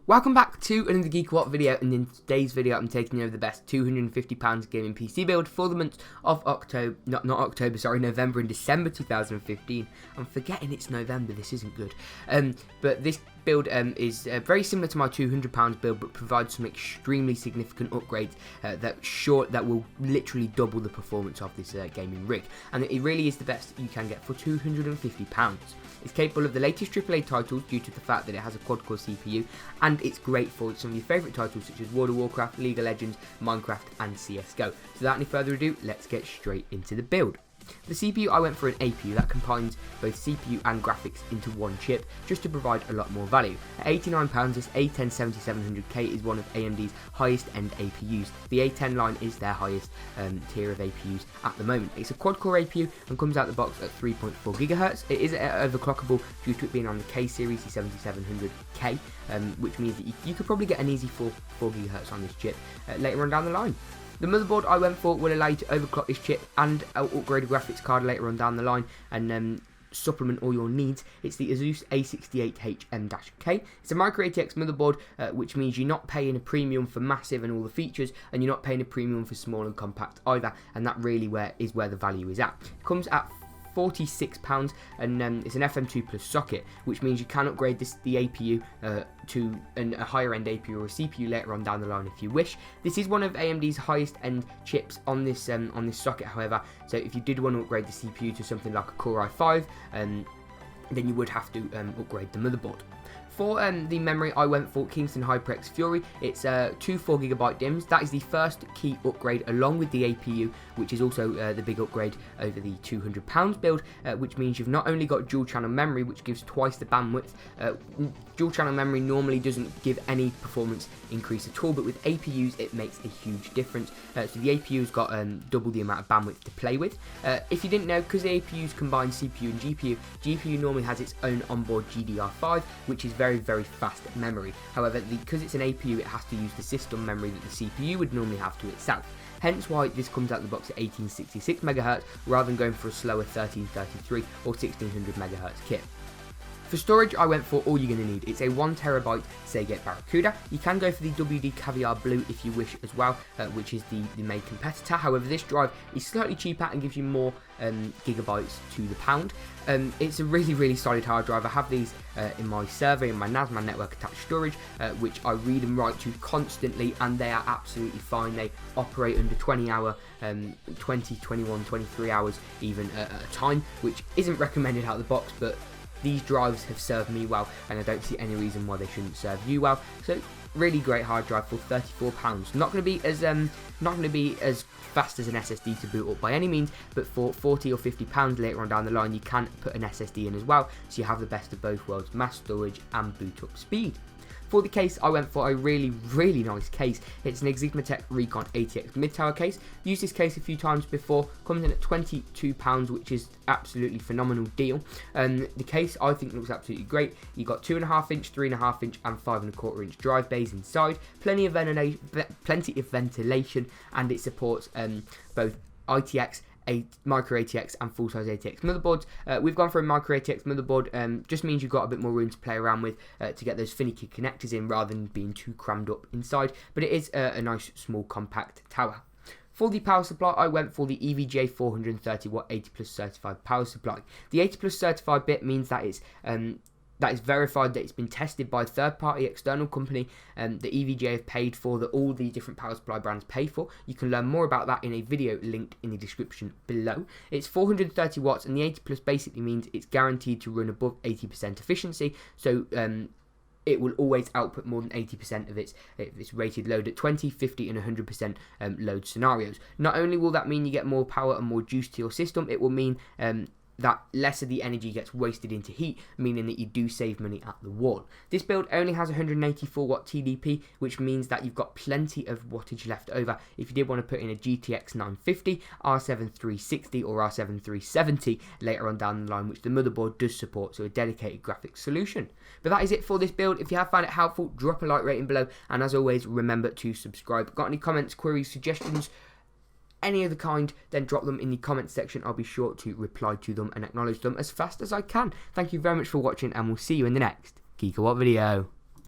Welcome back to another GeekaWhat video, and in today's video I'm taking over the best £250 gaming PC build for the months of November and December 2015. I'm forgetting it's November, this isn't good. But this build is very similar to my £200 build, but provides some extremely significant upgrades that will literally double the performance of this gaming rig. And it really is the best you can get for £250. It's capable of the latest AAA titles due to the fact that it has a quad-core CPU, and it's great for some of your favourite titles such as World of Warcraft, League of Legends, Minecraft and CSGO. So without any further ado, let's get straight into the build. The CPU, I went for an APU that combines both CPU and graphics into one chip just to provide a lot more value. At £89, this A10-7700K is one of AMD's highest end APUs. The A10 line is their highest tier of APUs at the moment. It's a quad-core APU and comes out the box at 3.4 GHz. It is overclockable due to it being on the K series, the 7700K, which means that you could probably get an easy 4 GHz on this chip later on down the line. The motherboard I went for will allow you to overclock this chip and upgrade a graphics card later on down the line and supplement all your needs. It's the Asus A68HM-K. It's a micro ATX motherboard, which means you're not paying a premium for massive and all the features, and you're not paying a premium for small and compact either, and that really is where the value is at. It comes at £46 and it's an FM2 Plus socket, which means you can upgrade the APU to a higher end APU or a CPU later on down the line if you wish. This is one of AMD's highest end chips on this socket, however, so if you did want to upgrade the CPU to something like a Core i5, then you would have to upgrade the motherboard. For the memory, I went for Kingston HyperX Fury. It's 2 4GB DIMMs. That is the first key upgrade along with the APU, which is also the big upgrade over the £200 build, which means you've not only got dual channel memory, which gives twice the bandwidth. Dual channel memory normally doesn't give any performance increase at all, but with APUs it makes a huge difference. So the APU's got double the amount of bandwidth to play with. If you didn't know, because the APUs combine CPU and GPU normally has its own onboard GDR5, which is very fast memory. However, because it's an APU, it has to use the system memory that the CPU would normally have to itself. Hence why this comes out of the box at 1866 MHz rather than going for a slower 1333 or 1600 MHz kit. For storage, I went for all you're going to need. It's a 1TB Seagate Barracuda. You can go for the WD Caviar Blue if you wish as well, which is the main competitor. However, this drive is slightly cheaper and gives you more gigabytes to the pound. It's a really solid hard drive. I have these in my server, in my NAS, my network attached storage, which I read and write to constantly, and they are absolutely fine. They operate under 20 hour, 20, 21, 23 hours even at a time, which isn't recommended out of the box, but these drives have served me well, and I don't see any reason why they shouldn't serve you well. So really great hard drive for £34. Not going to be as fast as an SSD to boot up by any means, but for £40 or £50 later on down the line, you can put an SSD in as well, so you have the best of both worlds, mass storage and boot up speed. For the case, I went for a really nice case. It's an Exigmatech Recon ATX mid-tower case. Used this case a few times before. Comes in at £22, which is absolutely phenomenal deal. The case, I think, looks absolutely great. You got 2.5 inch, 3.5 inch and 5.25 inch drive bays inside. Plenty of ventilation, and it supports both ITX, a micro ATX and full-size ATX motherboards. We've gone for a micro ATX motherboard. Just means you've got a bit more room to play around with to get those finicky connectors in rather than being too crammed up inside, but it is a nice small compact tower. For the power supply, I went for the EVGA 430W 80 Plus certified power supply. The 80 Plus certified bit means that it's verified that it's been tested by a third-party external company that EVGA have paid for, that all the different power supply brands pay for. You can learn more about that in a video linked in the description below. It's 430 watts, and the 80 Plus basically means it's guaranteed to run above 80% efficiency, so it will always output more than 80% of its rated load at 20, 50 and 100% load scenarios. Not only will that mean you get more power and more juice to your system, it will mean that less of the energy gets wasted into heat, meaning that you do save money at the wall. This build only has 184 watt TDP, which means that you've got plenty of wattage left over if you did want to put in a GTX 950, R7 360 or R7 370 later on down the line, which the motherboard does support, so a dedicated graphics solution. But that is it for this build. If you have found it helpful, drop a like rating below, and as always, remember to subscribe. Got any comments, queries, suggestions, any of the kind, then drop them in the comments section. I'll be sure to reply to them and acknowledge them as fast as I can. Thank you very much for watching, and we'll see you in the next GeekaWhat video.